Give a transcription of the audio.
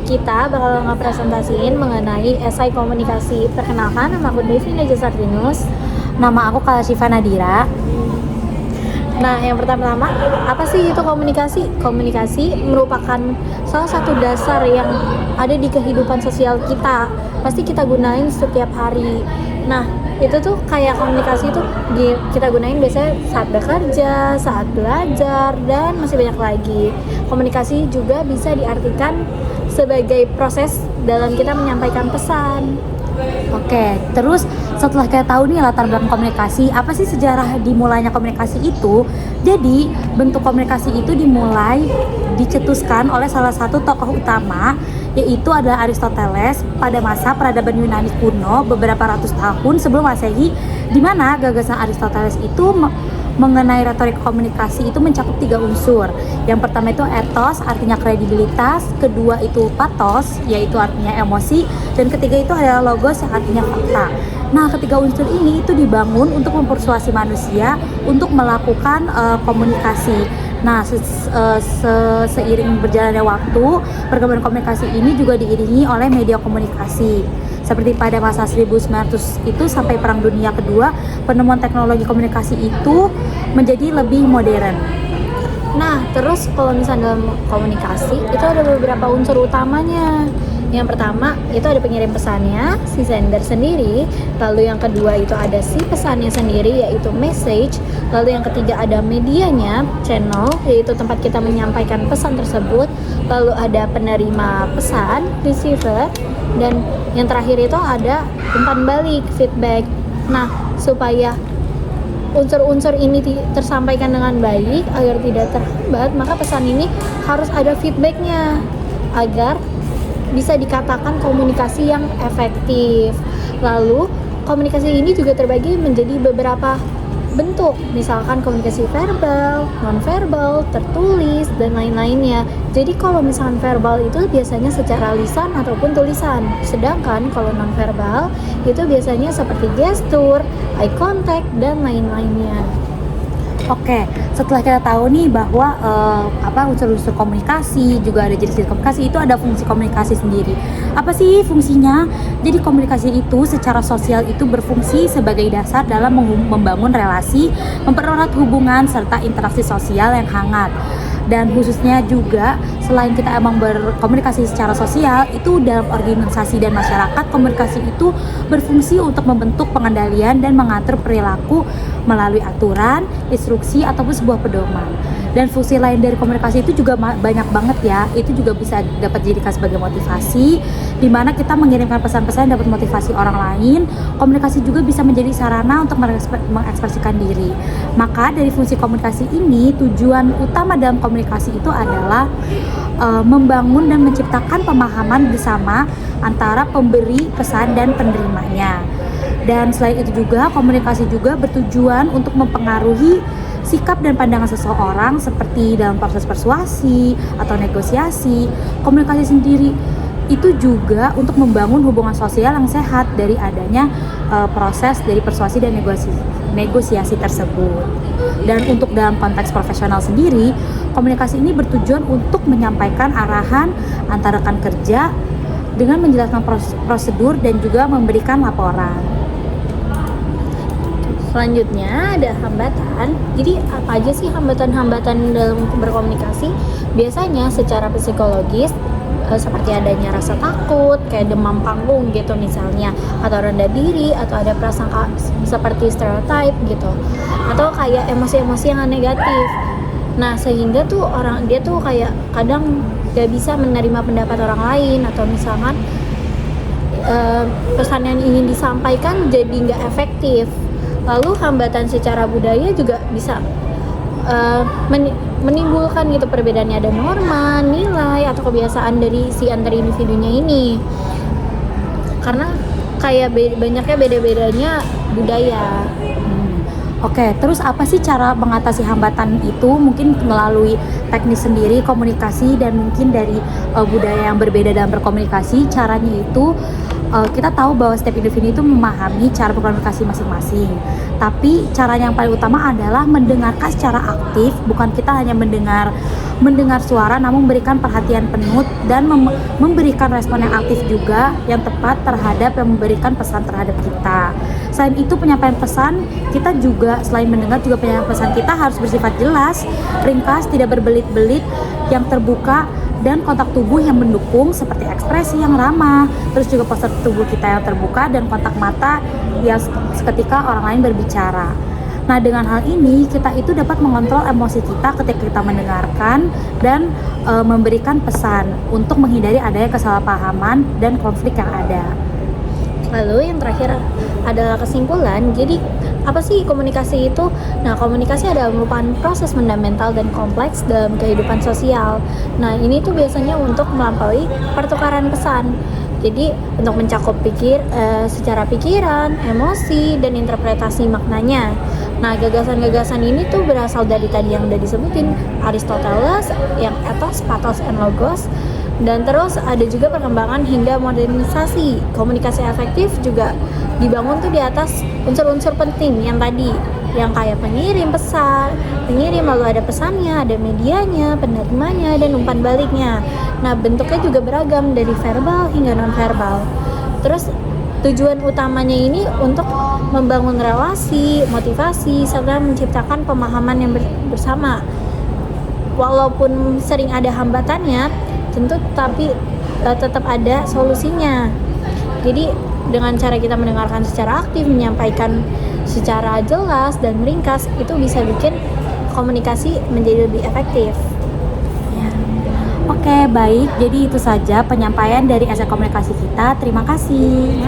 kita bakal ngepresentasiin mengenai esai komunikasi. Perkenalkan, nama aku Devi Najasartinus. Nama aku Kalashifa Nadira. Nah, yang pertama-tama, apa sih itu komunikasi? Komunikasi merupakan salah satu dasar yang ada di kehidupan sosial kita. Pasti kita gunain setiap hari. Nah, itu tuh kayak komunikasi itu kita gunain biasanya saat bekerja, saat belajar, dan masih banyak lagi. Komunikasi juga bisa diartikan sebagai proses dalam kita menyampaikan pesan. Oke, terus setelah kita tahu nih latar belakang komunikasi, apa sih sejarah dimulainya komunikasi itu? Jadi, bentuk komunikasi itu dimulai dicetuskan oleh salah satu tokoh utama, yaitu adalah Aristoteles pada masa peradaban Yunani kuno beberapa ratus tahun sebelum Masehi, di mana gagasan Aristoteles itu mengenai retorik komunikasi itu mencakup 3 unsur. Yang pertama itu ethos, artinya kredibilitas. Kedua itu pathos, yaitu artinya emosi. Dan ketiga itu adalah logos, yang artinya fakta. Nah, ketiga unsur ini itu dibangun untuk mempersuasi manusia untuk melakukan komunikasi. Nah, seiring berjalannya waktu, perkembangan komunikasi ini juga diiringi oleh media komunikasi. Seperti pada masa 1900 itu sampai Perang Dunia Kedua, penemuan teknologi komunikasi itu menjadi lebih modern. Nah, terus kalau misalnya dalam komunikasi, itu ada beberapa unsur utamanya. Yang pertama, itu ada pengirim pesannya, si sender sendiri. Lalu yang kedua itu ada si pesannya sendiri, yaitu message. Lalu yang ketiga ada medianya, channel, yaitu tempat kita menyampaikan pesan tersebut. Lalu ada penerima pesan, receiver. Dan yang terakhir itu ada umpan balik, feedback. Nah, supaya unsur-unsur ini tersampaikan dengan baik agar tidak terhambat, maka pesan ini harus ada feedbacknya agar bisa dikatakan komunikasi yang efektif. Lalu komunikasi ini juga terbagi menjadi beberapa bentuk, misalkan komunikasi verbal, non-verbal, tertulis, dan lain-lainnya. Jadi kalau misalkan verbal itu biasanya secara lisan ataupun tulisan, sedangkan kalau non-verbal itu biasanya seperti gestur, eye contact, dan lain-lainnya. Oke, setelah kita tahu nih bahwa unsur-unsur komunikasi, juga ada jenis komunikasi, itu ada fungsi komunikasi sendiri. Apa sih fungsinya? Jadi komunikasi itu secara sosial itu berfungsi sebagai dasar dalam membangun relasi, mempererat hubungan, serta interaksi sosial yang hangat. Dan khususnya juga selain kita emang berkomunikasi secara sosial, itu dalam organisasi dan masyarakat, komunikasi itu berfungsi untuk membentuk pengendalian dan mengatur perilaku melalui aturan, instruksi, ataupun sebuah pedoman. Dan fungsi lain dari komunikasi itu juga banyak banget ya. Itu juga bisa dapat dijadikan sebagai motivasi, di mana kita mengirimkan pesan-pesan dapat motivasi orang lain. Komunikasi juga bisa menjadi sarana untuk mengekspresikan diri. Maka dari fungsi komunikasi ini, tujuan utama dalam komunikasi itu adalah membangun dan menciptakan pemahaman bersama antara pemberi pesan dan penerimanya. Dan selain itu juga, komunikasi juga bertujuan untuk mempengaruhi sikap dan pandangan seseorang seperti dalam proses persuasi atau negosiasi. Komunikasi sendiri itu juga untuk membangun hubungan sosial yang sehat dari adanya proses dari persuasi dan negosiasi tersebut. Dan untuk dalam konteks profesional sendiri, komunikasi ini bertujuan untuk menyampaikan arahan antara rekan kerja dengan menjelaskan prosedur dan juga memberikan laporan. Selanjutnya ada hambatan. Jadi apa aja sih hambatan-hambatan dalam berkomunikasi? Biasanya secara psikologis seperti adanya rasa takut, kayak demam panggung gitu misalnya, atau rendah diri, atau ada prasangka seperti stereotype gitu, atau kayak emosi-emosi yang negatif. Nah, sehingga tuh dia tuh kayak kadang gak bisa menerima pendapat orang lain, atau misalkan pesan yang ingin disampaikan jadi gak efektif. Lalu hambatan secara budaya juga bisa menimbulkan gitu perbedaannya, ada norma, nilai, atau kebiasaan dari si antar individunya ini. Karena kayak banyaknya beda-bedanya budaya. Oke, terus apa sih cara mengatasi hambatan itu? Mungkin melalui teknis sendiri, komunikasi, dan mungkin dari budaya yang berbeda dalam berkomunikasi. Caranya itu kita tahu bahwa setiap individu itu memahami cara berkomunikasi masing-masing. Tapi cara yang paling utama adalah mendengarkan secara aktif, bukan kita hanya mendengar suara, namun memberikan perhatian penuh dan memberikan respon yang aktif juga, yang tepat terhadap yang memberikan pesan terhadap kita. Selain itu, penyampaian pesan kita juga, selain mendengar, juga penyampaian pesan kita harus bersifat jelas, ringkas, tidak berbelit-belit, yang terbuka, dan kontak tubuh yang mendukung seperti ekspresi yang ramah, terus juga postur tubuh kita yang terbuka, dan kontak mata yang seketika orang lain berbicara. Nah, dengan hal ini kita itu dapat mengontrol emosi kita ketika kita mendengarkan dan memberikan pesan untuk menghindari adanya kesalahpahaman dan konflik yang ada. Lalu yang terakhir adalah kesimpulan. Jadi apa sih komunikasi itu? Nah, komunikasi adalah merupakan proses fundamental dan kompleks dalam kehidupan sosial. Nah, ini tuh biasanya untuk melampaui pertukaran pesan. Jadi untuk mencakup secara pikiran, emosi, dan interpretasi maknanya. Nah, gagasan-gagasan ini tuh berasal dari tadi yang udah disebutin Aristoteles, yang ethos, pathos, and logos. Dan terus ada juga perkembangan hingga modernisasi. Komunikasi efektif juga dibangun tuh di atas unsur-unsur penting yang tadi, yang kayak pengirim lalu ada pesannya, ada medianya, penerimanya, dan umpan baliknya. Nah, bentuknya juga beragam dari verbal hingga non-verbal. Terus tujuan utamanya ini untuk membangun relasi, motivasi, serta menciptakan pemahaman yang bersama. Walaupun sering ada hambatannya, tentu tapi tetap ada solusinya. Jadi dengan cara kita mendengarkan secara aktif, menyampaikan secara jelas dan ringkas, itu bisa bikin komunikasi menjadi lebih efektif. Oke, baik. Jadi itu saja penyampaian dari essay komunikasi kita. Terima kasih.